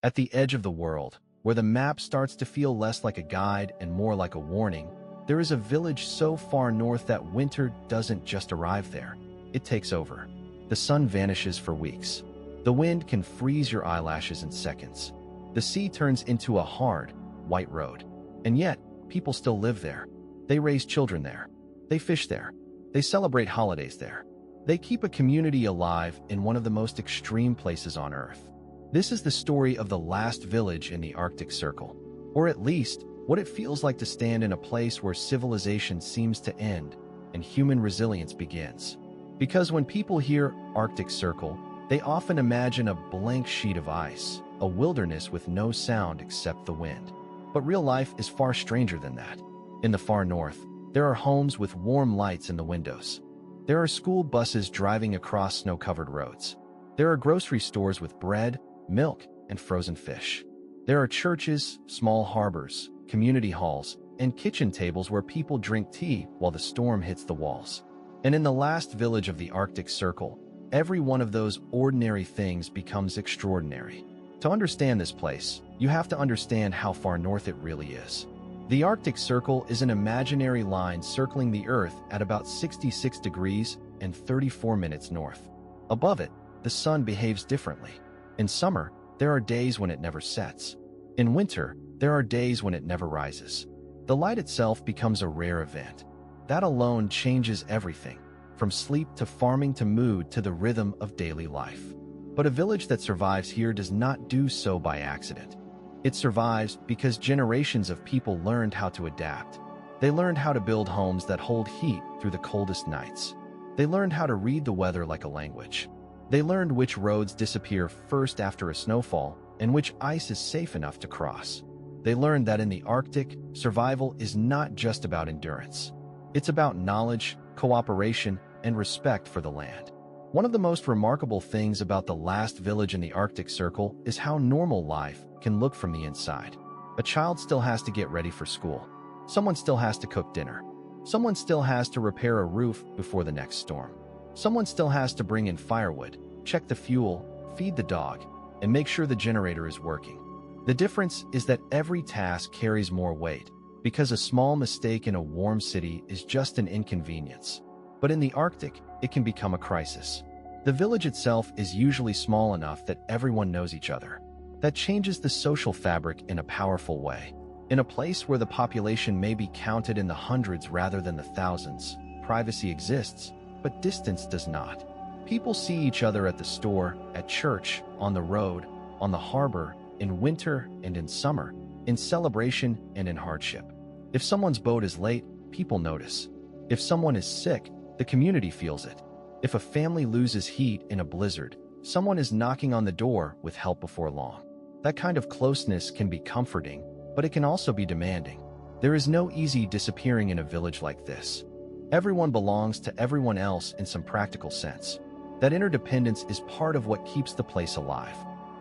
At the edge of the world, where the map starts to feel less like a guide and more like a warning, there is a village so far north that winter doesn't just arrive there. It takes over. The sun vanishes for weeks. The wind can freeze your eyelashes in seconds. The sea turns into a hard, white road. And yet, people still live there. They raise children there. They fish there. They celebrate holidays there. They keep a community alive in one of the most extreme places on Earth. This is the story of the last village in the Arctic Circle, or at least what it feels like to stand in a place where civilization seems to end and human resilience begins. Because when people hear Arctic Circle, they often imagine a blank sheet of ice, a wilderness with no sound except the wind. But real life is far stranger than that. In the far north, there are homes with warm lights in the windows. There are school buses driving across snow-covered roads. There are grocery stores with bread, milk, and frozen fish. There are churches, small harbors, community halls, and kitchen tables where people drink tea while the storm hits the walls. And in the last village of the Arctic Circle, every one of those ordinary things becomes extraordinary. To understand this place, you have to understand how far north it really is. The Arctic Circle is an imaginary line circling the Earth at about 66 degrees and 34 minutes north. Above it, the sun behaves differently. In summer, there are days when it never sets. In winter, there are days when it never rises. The light itself becomes a rare event. That alone changes everything, from sleep to farming to mood to the rhythm of daily life. But a village that survives here does not do so by accident. It survives because generations of people learned how to adapt. They learned how to build homes that hold heat through the coldest nights. They learned how to read the weather like a language. They learned which roads disappear first after a snowfall and which ice is safe enough to cross. They learned that in the Arctic, survival is not just about endurance. It's about knowledge, cooperation, and respect for the land. One of the most remarkable things about the last village in the Arctic Circle is how normal life can look from the inside. A child still has to get ready for school. Someone still has to cook dinner. Someone still has to repair a roof before the next storm. Someone still has to bring in firewood, check the fuel, feed the dog, and make sure the generator is working. The difference is that every task carries more weight, because a small mistake in a warm city is just an inconvenience. But in the Arctic, it can become a crisis. The village itself is usually small enough that everyone knows each other. That changes the social fabric in a powerful way. In a place where the population may be counted in the hundreds rather than the thousands, privacy exists, but distance does not. People see each other at the store, at church, on the road, on the harbor, in winter and in summer, in celebration and in hardship. If someone's boat is late, people notice. If someone is sick, the community feels it. If a family loses heat in a blizzard, someone is knocking on the door with help before long. That kind of closeness can be comforting, but it can also be demanding. There is no easy disappearing in a village like this. Everyone belongs to everyone else in some practical sense. That interdependence is part of what keeps the place alive.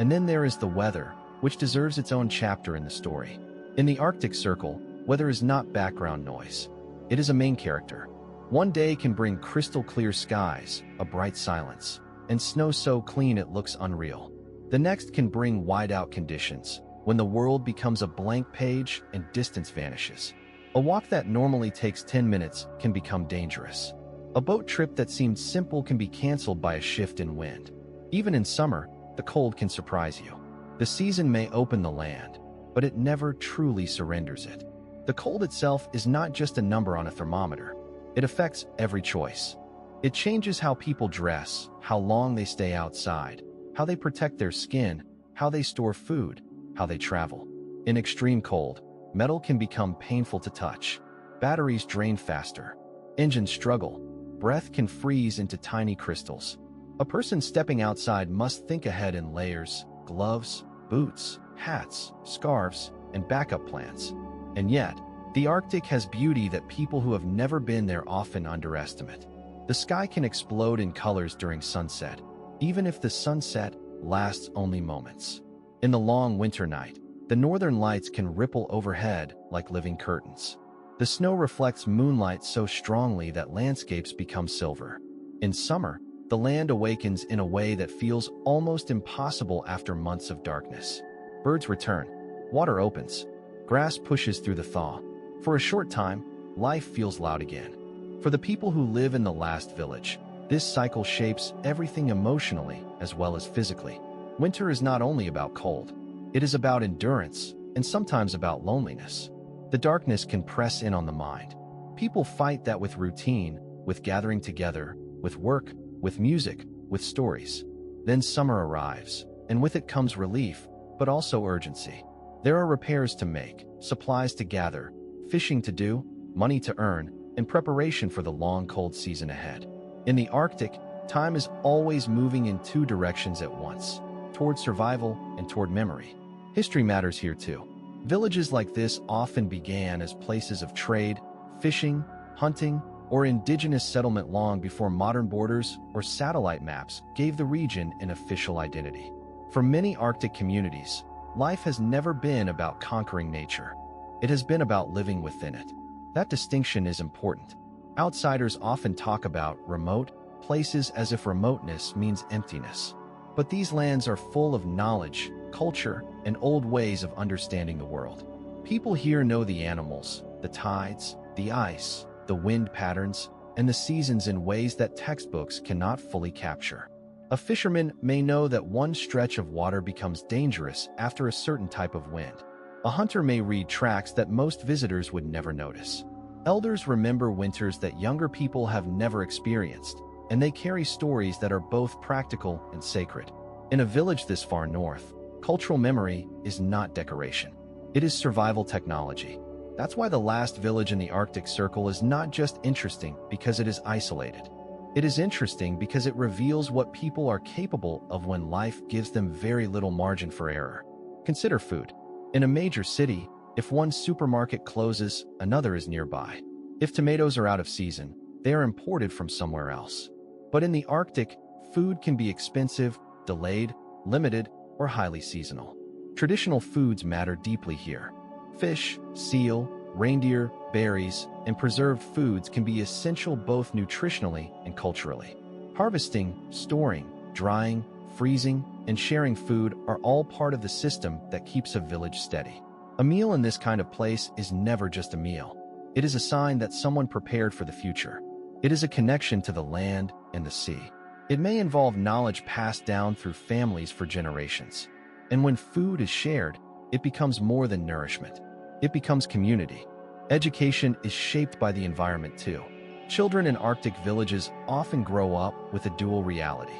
And then there is the weather, which deserves its own chapter in the story. In the Arctic Circle, weather is not background noise. It is a main character. One day can bring crystal clear skies, a bright silence, and snow so clean it looks unreal. The next can bring whiteout conditions, when the world becomes a blank page and distance vanishes. A walk that normally takes 10 minutes can become dangerous. A boat trip that seemed simple can be canceled by a shift in wind. Even in summer, the cold can surprise you. The season may open the land, but it never truly surrenders it. The cold itself is not just a number on a thermometer. It affects every choice. It changes how people dress, how long they stay outside, how they protect their skin, how they store food, how they travel. In extreme cold, metal can become painful to touch. Batteries drain faster. Engines struggle. Breath can freeze into tiny crystals. A person stepping outside must think ahead in layers, gloves, boots, hats, scarves, and backup plans. And yet, the Arctic has beauty that people who have never been there often underestimate. The sky can explode in colors during sunset, even if the sunset lasts only moments. In the long winter night, the northern lights can ripple overhead like living curtains. The snow reflects moonlight so strongly that landscapes become silver. In summer, the land awakens in a way that feels almost impossible after months of darkness. Birds return. Water opens. Grass pushes through the thaw. For a short time, life feels loud again. For the people who live in the last village, this cycle shapes everything emotionally as well as physically. Winter is not only about cold. It is about endurance and sometimes about loneliness. The darkness can press in on the mind. People fight that with routine, with gathering together, with work, with music, with stories. Then summer arrives, and with it comes relief, but also urgency. There are repairs to make, supplies to gather, fishing to do, money to earn, and preparation for the long cold season ahead. In the Arctic, time is always moving in two directions at once, toward survival and toward memory. History matters here too. Villages like this often began as places of trade, fishing, hunting, or indigenous settlement long before modern borders or satellite maps gave the region an official identity. For many Arctic communities, life has never been about conquering nature. It has been about living within it. That distinction is important. Outsiders often talk about remote places as if remoteness means emptiness. But these lands are full of knowledge, culture, and old ways of understanding the world. People here know the animals, the tides, the ice, the wind patterns, and the seasons in ways that textbooks cannot fully capture. A fisherman may know that one stretch of water becomes dangerous after a certain type of wind. A hunter may read tracks that most visitors would never notice. Elders remember winters that younger people have never experienced, and they carry stories that are both practical and sacred. In a village this far north, cultural memory is not decoration. It is survival technology. That's why the last village in the Arctic Circle is not just interesting because it is isolated. It is interesting because it reveals what people are capable of when life gives them very little margin for error. Consider food. In a major city, if one supermarket closes, another is nearby. If tomatoes are out of season, they are imported from somewhere else. But in the Arctic, food can be expensive, delayed, limited, or highly seasonal. Traditional foods matter deeply here. Fish, seal, reindeer, berries, and preserved foods can be essential both nutritionally and culturally. Harvesting, storing, drying, freezing, and sharing food are all part of the system that keeps a village steady. A meal in this kind of place is never just a meal. It is a sign that someone prepared for the future. It is a connection to the land and the sea. It may involve knowledge passed down through families for generations. And when food is shared, it becomes more than nourishment. It becomes community. Education is shaped by the environment too. Children in Arctic villages often grow up with a dual reality.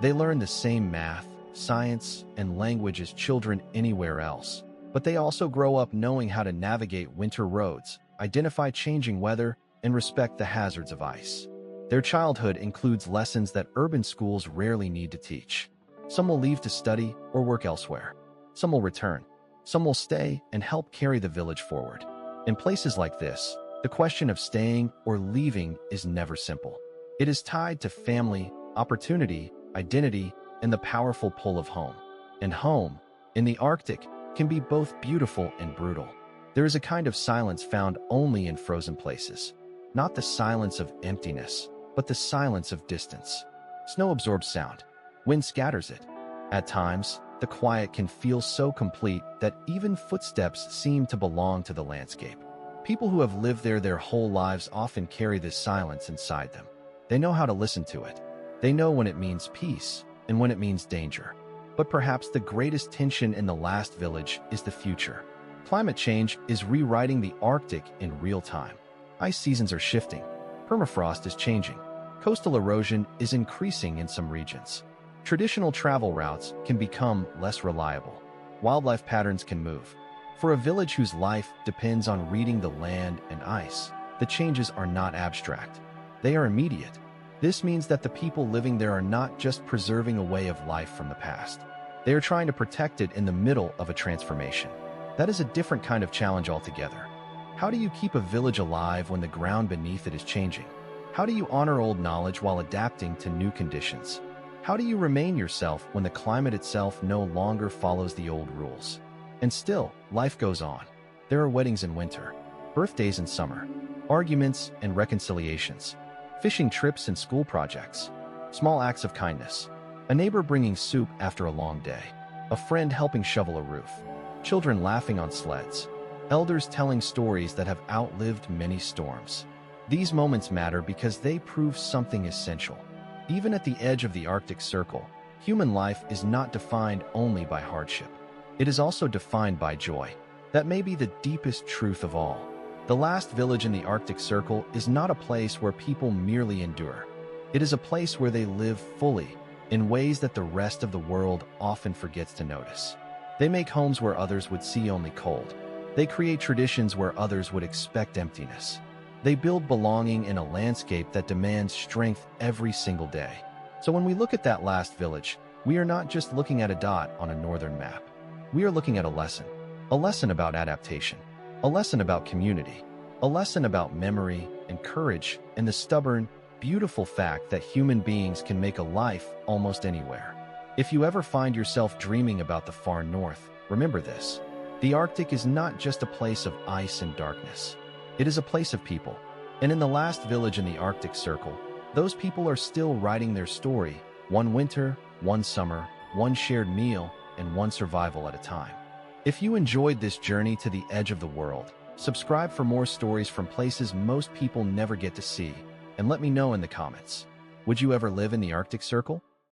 They learn the same math, science, and language as children anywhere else. But they also grow up knowing how to navigate winter roads, identify changing weather, and respect the hazards of ice. Their childhood includes lessons that urban schools rarely need to teach. Some will leave to study or work elsewhere. Some will return. Some will stay and help carry the village forward. In places like this, the question of staying or leaving is never simple. It is tied to family, opportunity, identity, and the powerful pull of home. And home, in the Arctic, can be both beautiful and brutal. There is a kind of silence found only in frozen places. Not the silence of emptiness, but the silence of distance. Snow absorbs sound. Wind scatters it. At times, the quiet can feel so complete that even footsteps seem to belong to the landscape. People who have lived there their whole lives often carry this silence inside them. They know how to listen to it. They know when it means peace and when it means danger. But perhaps the greatest tension in the last village is the future. Climate change is rewriting the Arctic in real time. Ice seasons are shifting. Permafrost is changing. Coastal erosion is increasing in some regions. Traditional travel routes can become less reliable. Wildlife patterns can move. For a village whose life depends on reading the land and ice, the changes are not abstract. They are immediate. This means that the people living there are not just preserving a way of life from the past. They are trying to protect it in the middle of a transformation. That is a different kind of challenge altogether. How do you keep a village alive when the ground beneath it is changing? How do you honor old knowledge while adapting to new conditions? How do you remain yourself when the climate itself no longer follows the old rules? And still, life goes on. There are weddings in winter, birthdays in summer, arguments and reconciliations, fishing trips and school projects, small acts of kindness, a neighbor bringing soup after a long day. a friend helping shovel a roof, children laughing on sleds, elders telling stories that have outlived many storms. These moments matter because they prove something essential. Even at the edge of the Arctic Circle, human life is not defined only by hardship. It is also defined by joy. That may be the deepest truth of all. The last village in the Arctic Circle is not a place where people merely endure. It is a place where they live fully, in ways that the rest of the world often forgets to notice. They make homes where others would see only cold. They create traditions where others would expect emptiness. They build belonging in a landscape that demands strength every single day. So when we look at that last village, we are not just looking at a dot on a northern map. We are looking at a lesson about adaptation, a lesson about community, a lesson about memory and courage, and the stubborn, beautiful fact that human beings can make a life almost anywhere. If you ever find yourself dreaming about the far north, remember this. The Arctic is not just a place of ice and darkness. It is a place of people. And in the last village in the Arctic Circle, those people are still writing their story, one winter, one summer, one shared meal, and one survival at a time. If you enjoyed this journey to the edge of the world, subscribe for more stories from places most people never get to see, and let me know in the comments. Would you ever live in the Arctic Circle?